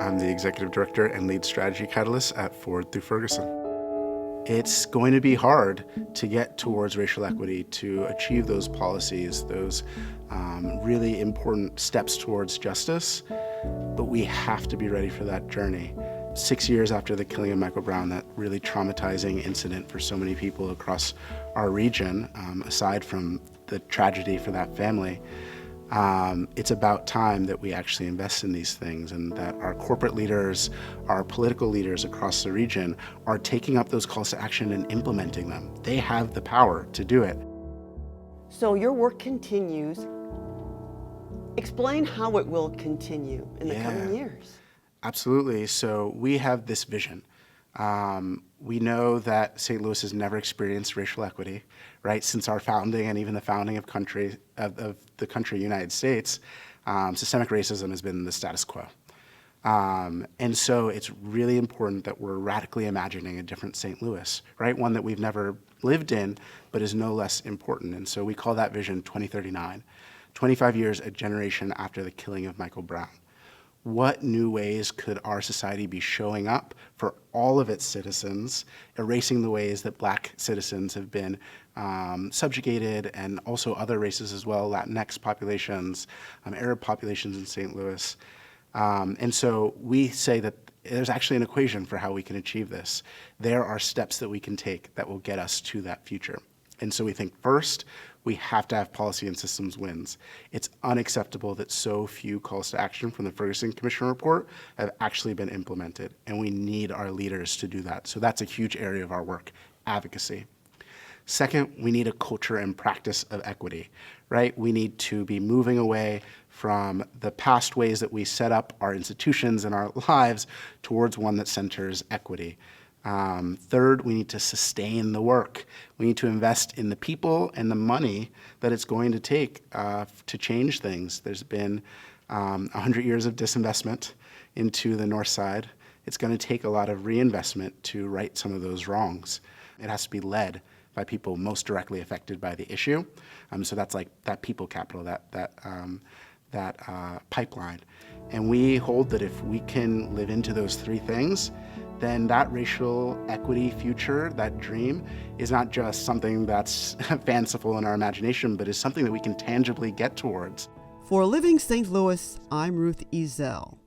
I'm the Executive Director and Lead Strategy Catalyst at Forward Through Ferguson. It's going to be hard to get towards racial equity, to achieve those policies, those really important steps towards justice, but we have to be ready for that journey. 6 years after the killing of Michael Brown, that really traumatizing incident for so many people across our region, aside from the tragedy for that family, it's about time that we actually invest in these things and that our corporate leaders, our political leaders across the region are taking up those calls to action and implementing them. They have the power to do it. So your work continues. Explain how it will continue in the coming years. Absolutely. So we have this vision. We know that St. Louis has never experienced racial equity, right? Since our founding and even the founding of the country, United States, systemic racism has been the status quo. And so it's really important that we're radically imagining a different St. Louis, right? One that we've never lived in, but is no less important. And so we call that vision 2039, 25 years, a generation after the killing of Michael Brown. What new ways could our society be showing up for all of its citizens, erasing the ways that Black citizens have been subjugated, and also other races as well, Latinx populations, Arab populations in St. Louis. And so we say that there's actually an equation for how we can achieve this. There are steps that we can take that will get us to that future. And so we think first, we have to have policy and systems wins. It's unacceptable that so few calls to action from the Ferguson Commission report have actually been implemented, and we need our leaders to do that. So that's a huge area of our work, advocacy. Second, we need a culture and practice of equity, right? We need to be moving away from the past ways that we set up our institutions and our lives towards one that centers equity. Third, we need to sustain the work. We need to invest in the people and the money that it's going to take to change things. There's been 100 years of disinvestment into the north side. It's going to take a lot of reinvestment to right some of those wrongs. It has to be led by people most directly affected by the issue. So that's like that people capital, that pipeline. And we hold that if we can live into those three things, then that racial equity future, that dream, is not just something that's fanciful in our imagination, but is something that we can tangibly get towards. For Living St. Louis, I'm Ruth Ezell.